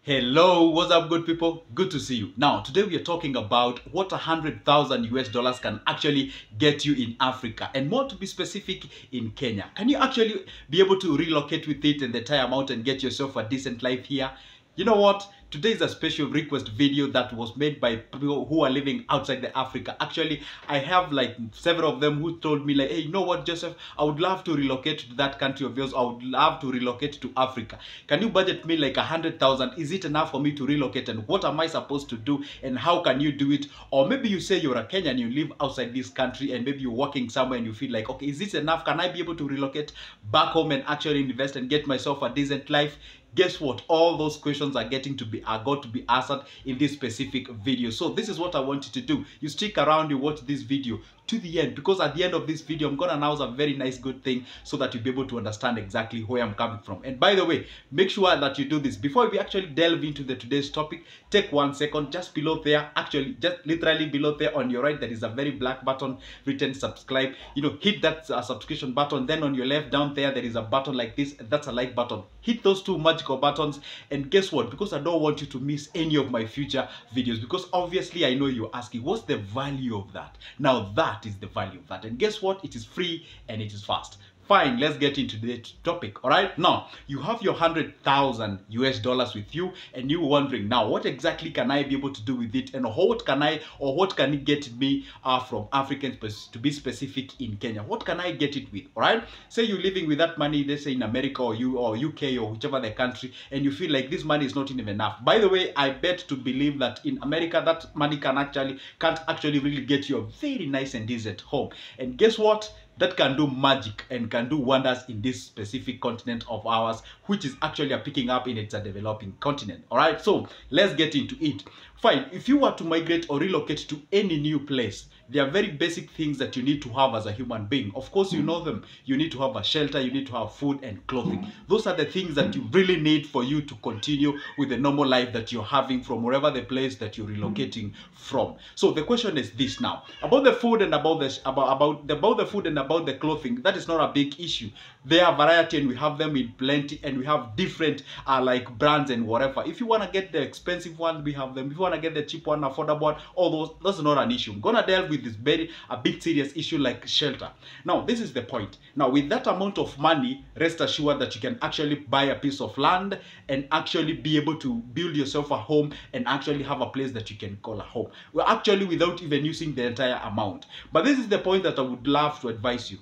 Hello, what's up good people? Good to see you. Now, today we are talking about what $100,000 can actually get you in Africa, and more to be specific, in Kenya. Can you actually be able to relocate with it and the entire amount and get yourself a decent life here? You know what? Today is a special request video that was made by people who are living outside the Africa. Actually, I have like several of them who told me like, hey, you know what, Joseph, I would love to relocate to that country of yours. I would love to relocate to Africa. Can you budget me like 100,000? Is it enough for me to relocate? And what am I supposed to do? And how can you do it? Or maybe you say you're a Kenyan, you live outside this country, and maybe you're working somewhere and you feel like, okay, is this enough? Can I be able to relocate back home and actually invest and get myself a decent life? Guess what? All those questions are going to be answered in this specific video. So this is what I want you to do. You stick around, you watch this video to the end, because at the end of this video I'm gonna announce a very nice good thing so that you'll be able to understand exactly where I'm coming from. And by the way, make sure that you do this before we actually delve into today's topic. Take 1 second, just below there, actually just literally below there on your right, there is a very black button written subscribe. Hit that subscription button. Then on your left down there is a button like this, that's a like button. Hit those two magical buttons, and guess what? Because I don't want you to miss any of my future videos, because obviously I know you're asking, what's the value of that? Now that is the value of that, and guess what? It is free and it is fast. Fine, let's get into the topic. All right, now you have your $100,000 with you, and you're wondering now, what exactly can I be able to do with it, and what can it get me from Africans, to be specific, in Kenya? What can I get it with? All right, say you're living with that money, let's say in America or UK or whichever the country, and you feel like this money is not even enough. By the way, I bet to believe that in America that money can't actually really get you a very nice and decent home. And guess what? That can do magic and can do wonders in this specific continent of ours, which is actually picking up in it's a developing continent. All right, so let's get into it. Fine, if you were to migrate or relocate to any new place, there are very basic things that you need to have as a human being. Of course, you know them. You need to have a shelter, you need to have food and clothing. Those are the things that you really need for you to continue with the normal life that you're having from wherever the place that you're relocating from. So the question is this now, about the food and about the food and about the clothing. That is not a big issue. There are variety and we have them in plenty, and we have different like brands and whatever. If you want to get the expensive ones, we have them. If you want to get the cheap one, affordable one, all those, that's not an issue. I'm gonna delve with this a big serious issue like shelter. Now this is the point. Now with that amount of money, rest assured that you can actually buy a piece of land and actually be able to build yourself a home and actually have a place that you can call a home. Well, actually without even using the entire amount. But this is the point that I would love to advise you.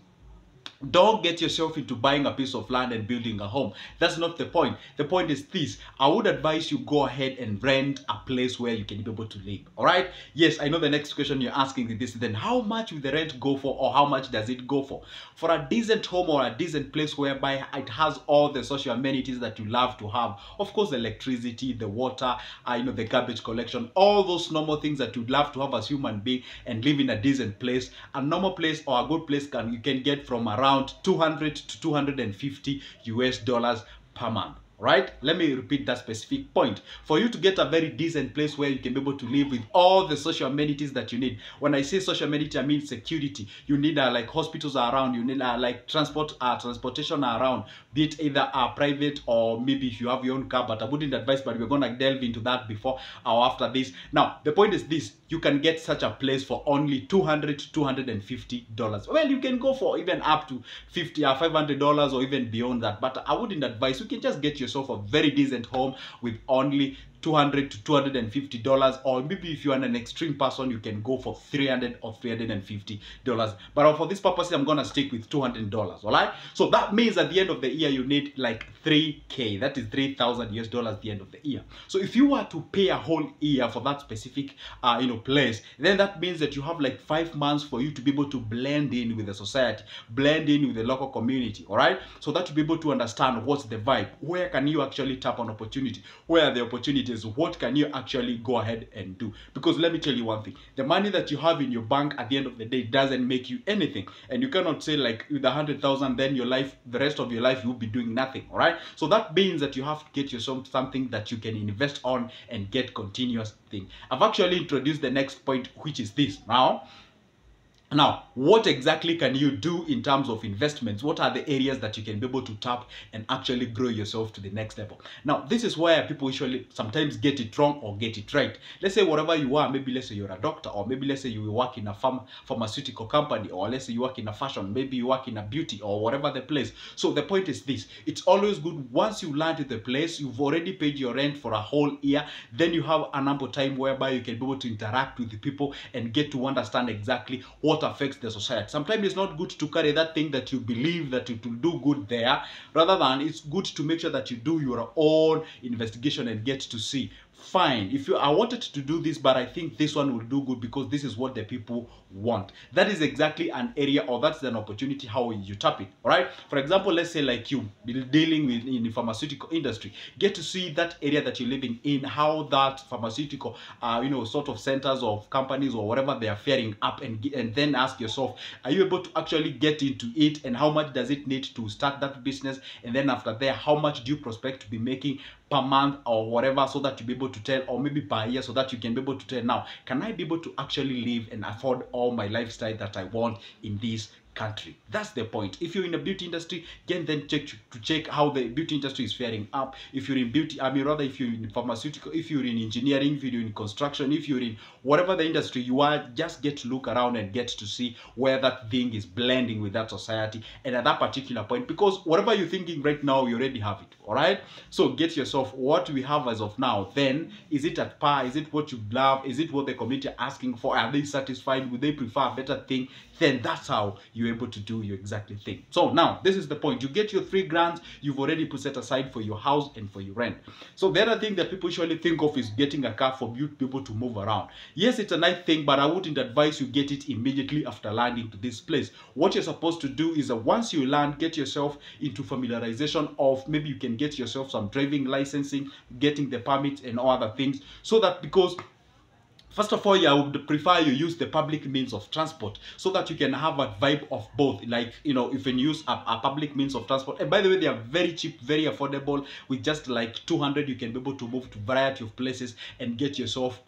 Don't get yourself into buying a piece of land and building a home. That's not the point. The point is this. I would advise you go ahead and rent a place where you can be able to live. All right? Yes, I know the next question you're asking is this. Then how much will the rent go for, or how much does it go for? For a decent home or a decent place whereby it has all the social amenities that you love to have. Of course, the electricity, the water, the garbage collection, all those normal things that you'd love to have as human being and live in a decent place. A normal place or a good place you can get from around $200 to $250 per month. Right? Let me repeat that specific point. For you to get a very decent place where you can be able to live with all the social amenities that you need. When I say social amenity, I mean security. You need like hospitals around. You need like transportation around. Be it either private or maybe if you have your own car. But I wouldn't advise. But we're gonna delve into that before or after this. Now the point is this: you can get such a place for only $200 to $250. Well, you can go for even up to $500 or even beyond that. But I wouldn't advise. You can just get yourself a very decent home with only $200 to $250, or maybe if you are an extreme person, you can go for $300 or $350. But for this purpose, I'm gonna stick with $200. All right. So that means at the end of the year, you need like $3,000. That is $3,000 at the end of the year. So if you were to pay a whole year for that specific place, then that means that you have like 5 months for you to be able to blend in with the society, blend in with the local community. All right. So that you'll be able to understand what's the vibe. Where can you actually tap on opportunity? Where are the opportunities? What can you actually go ahead and do? Because let me tell you one thing, the money that you have in your bank at the end of the day doesn't make you anything, and you cannot say like with 100,000 then the rest of your life you will be doing nothing. All right, so that means that you have to get yourself something that you can invest on and get continuous thing. I've actually introduced the next point, which is this. Now Now, what exactly can you do in terms of investments? What are the areas that you can be able to tap and actually grow yourself to the next level? Now, this is where people usually sometimes get it wrong or get it right. Let's say whatever you are, maybe let's say you're a doctor, or maybe let's say you work in a pharmaceutical company, or let's say you work in a fashion, maybe you work in a beauty, or whatever the place. So the point is this: it's always good once you land at the place, you've already paid your rent for a whole year, then you have an ample time whereby you can be able to interact with the people and get to understand exactly what affects the society. Sometimes it's not good to carry that thing that you believe that it will do good there, rather than it's good to make sure that you do your own investigation and get to see, fine, if I wanted to do this, but I think this one will do good because this is what the people want. That is exactly an area, or that's an opportunity how you tap it. All right, for example, let's say like you dealing with in the pharmaceutical industry, get to see that area that you're living in, how that pharmaceutical sort of centers of companies or whatever they are faring up, and then ask yourself, are you able to actually get into it, and how much does it need to start that business, and then after there, how much do you prospect to be making per month or whatever, so that you be able to tell, or maybe per year, so that you can be able to tell, now can I be able to actually live and afford all my lifestyle that I want in this country? That's the point. If you're in the beauty industry, again, then check how the beauty industry is faring up. If you're in beauty, I mean rather, if you're in pharmaceutical, if you're in engineering, if you're in construction, if you're in whatever the industry you are, just get to look around and get to see where that thing is blending with that society and at that particular point, because whatever you're thinking right now, you already have it. All right, so get yourself what we have as of now. Then, is it at par? Is it what you love? Is it what the community are asking for? Are they satisfied? Would they prefer a better thing? Then that's how you're able to do your exactly thing. So now this is the point. You get your 3 grand, you've already put set aside for your house and for your rent. So the other thing that people usually think of is getting a car for you people to move around. Yes, it's a nice thing, but I wouldn't advise you get it immediately after landing to this place. What you're supposed to do is that once you land, get yourself into familiarization of, maybe you can get yourself some driving licensing, getting the permits and all other things, so that, because first of all, I would prefer you use the public means of transport, so that you can have a vibe of both. Like, if you can use a public means of transport, and by the way, they are very cheap, very affordable. With just like 200, you can be able to move to a variety of places and get yourself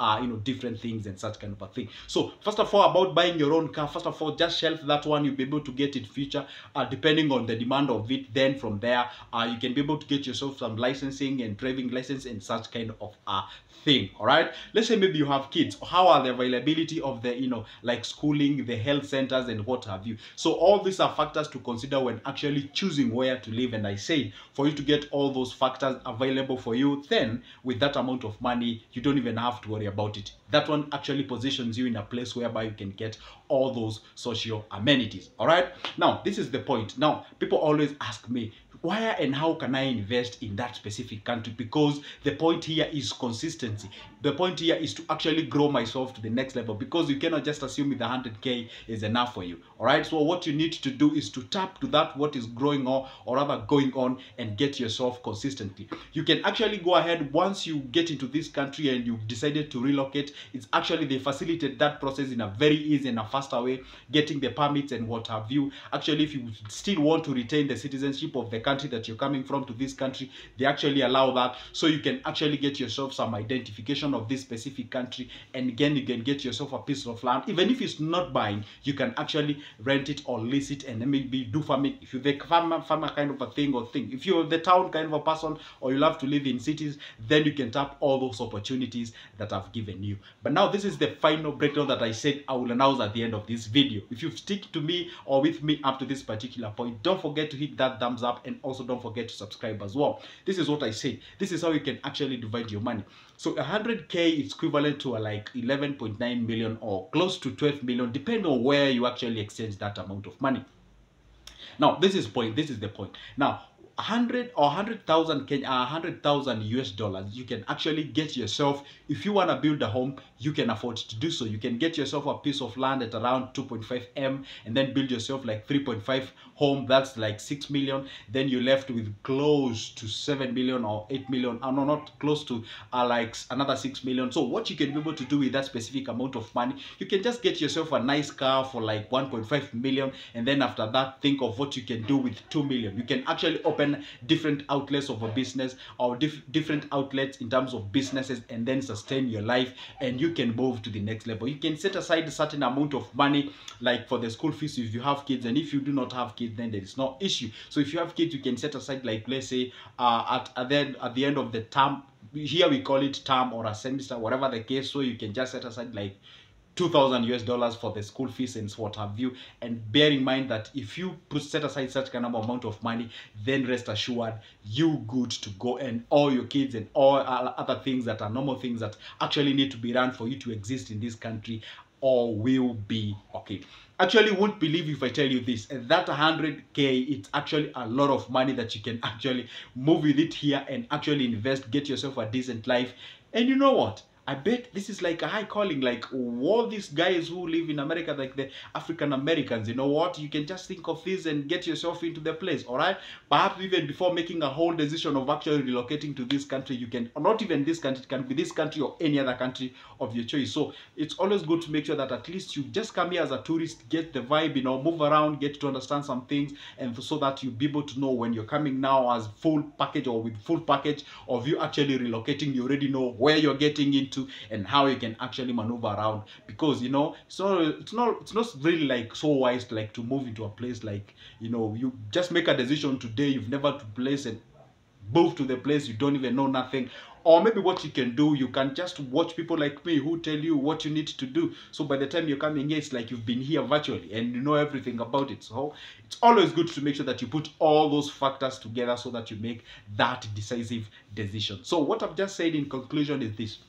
different things and such kind of a thing. So first of all, about buying your own car, first of all, just shelf that one. You'll be able to get it future, depending on the demand of it. Then from there, you can be able to get yourself some licensing and driving license and such kind of thing. All right, let's say maybe you have kids. How are the availability of the like schooling, the health centers and what have you? So all these are factors to consider when actually choosing where to live. And I say, for you to get all those factors available for you, then with that amount of money, you don't even have to worry about it. That one actually positions you in a place whereby you can get all those social amenities. All right, now this is the point. Now people always ask me, where and how can I invest in that specific country? Because the point here is consistency. The point here is to actually grow myself to the next level, because you cannot just assume with the 100K is enough for you. All right, so what you need to do is to tap to that what is growing on, or rather going on, and get yourself consistently. You can actually go ahead once you get into this country and you've decided to relocate. It's actually, they facilitate that process in a very easy and a faster way, getting the permits and what have you. Actually, if you still want to retain the citizenship of the country that you're coming from to this country, they actually allow that, so you can actually get yourself some identification of this specific country, and again, you can get yourself a piece of land. Even if it's not buying, you can actually rent it or lease it, and then maybe do farming if you're the farmer kind of a thing, or thing. If you're the town kind of a person, or you love to live in cities, then you can tap all those opportunities that I've given you. But now this is the final breakdown that I said I will announce at the end of this video. If you stick to me or with me up to this particular point, don't forget to hit that thumbs up, and also don't forget to subscribe as well. This is what I say. This is how you can actually divide your money. So 100K is equivalent to like 11.9 million or close to 12 million, depending on where you actually exchange that amount of money. Now this is the point. Now 100 or 100,000 100,000 US dollars, you can actually get yourself, if you want to build a home, you can afford to do so. You can get yourself a piece of land at around 2.5 M, and then build yourself like 3.5 home. That's like 6 million. Then you're left with close to 7 million or 8 million. No, not close to like another 6 million. So what you can be able to do with that specific amount of money, you can just get yourself a nice car for like 1.5 million, and then after that, think of what you can do with 2 million. You can actually open open different outlets of a business, or different outlets in terms of businesses, and then sustain your life, and you can move to the next level. You can set aside a certain amount of money, like for the school fees if you have kids, and if you do not have kids, then there is no issue. So if you have kids, you can set aside, like, let's say at the end of the term, here we call it term or a semester, whatever the case. So you can just set aside like $2,000 for the school fees and what have you. And bear in mind that if you set aside such kind of amount of money, then rest assured you good to go, and all your kids and all other things that are normal things that actually need to be run for you to exist in this country, all will be okay. Actually, won't believe if I tell you this, that 100K, it's actually a lot of money that you can actually move with it here and actually invest, get yourself a decent life. And you know what? I bet this is like a high calling, like all these guys who live in America, like the African Americans. You know what? You can just think of this and get yourself into the place, all right? Perhaps even before making a whole decision of actually relocating to this country, you can, or not even this country, it can be this country or any other country of your choice. So it's always good to make sure that at least you just come here as a tourist, get the vibe, you know, move around, get to understand some things, and so that you'll be able to know when you're coming now as full package or with full package of you actually relocating, you already know where you're getting into and how you can actually maneuver around. Because, you know, it's not really like so wise to like to move into a place, like, you know, you just make a decision today, you've never to place, and move to the place, you don't even know nothing. Or maybe what you can do, you can just watch people like me who tell you what you need to do. So by the time you're coming here, it's like you've been here virtually and you know everything about it. So it's always good to make sure that you put all those factors together so that you make that decisive decision. So what I've just said in conclusion is this: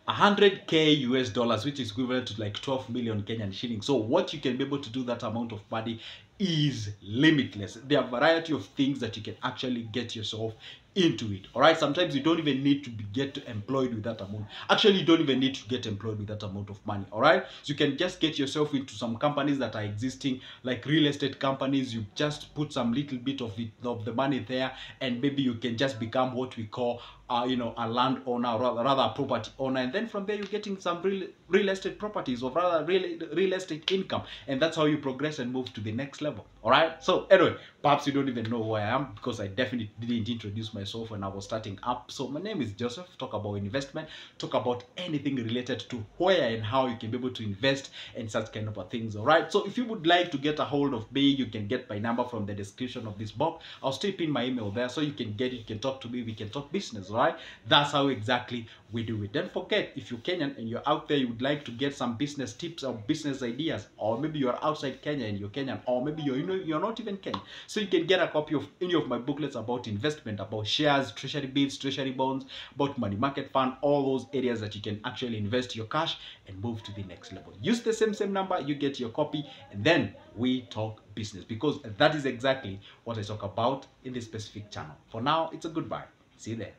100K US dollars, which is equivalent to like 12 million Kenyan shillings. So what you can be able to do that amount of money is limitless. There are a variety of things that you can actually get yourself into it. All right, sometimes you don't even need to get employed with that amount. Actually, you don't even need to get employed with that amount of money. All right, so you can just get yourself into some companies that are existing, like real estate companies. You just put some little bit of it, of the money there, and maybe you can just become what we call you know, a land owner, or rather a property owner, and then from there you're getting some real estate properties, or rather real estate income, and that's how you progress and move to the next level. All right, so anyway, perhaps you don't even know who I am, because I definitely didn't introduce myself when I was starting up. So my name is Joseph. Talk about investment, talk about anything related to where and how you can be able to invest and such kind of things. All right, so if you would like to get a hold of me, you can get my number from the description of this box. I'll still pin my email there, so you can get it, you can talk to me, we can talk business. All right, that's how exactly we do it. Don't forget, if you're Kenyan and you're out there, you would like to get some business tips or business ideas, or maybe you're outside Kenya and you're Kenyan, or maybe you're not even Kenyan, so you can get a copy of any of my booklets about investment, about shares, treasury bills, treasury bonds, about money market fund, all those areas that you can actually invest your cash and move to the next level. Use the same number, you get your copy, and then we talk business, because that is exactly what I talk about in this specific channel. For now, it's a goodbye. See you there.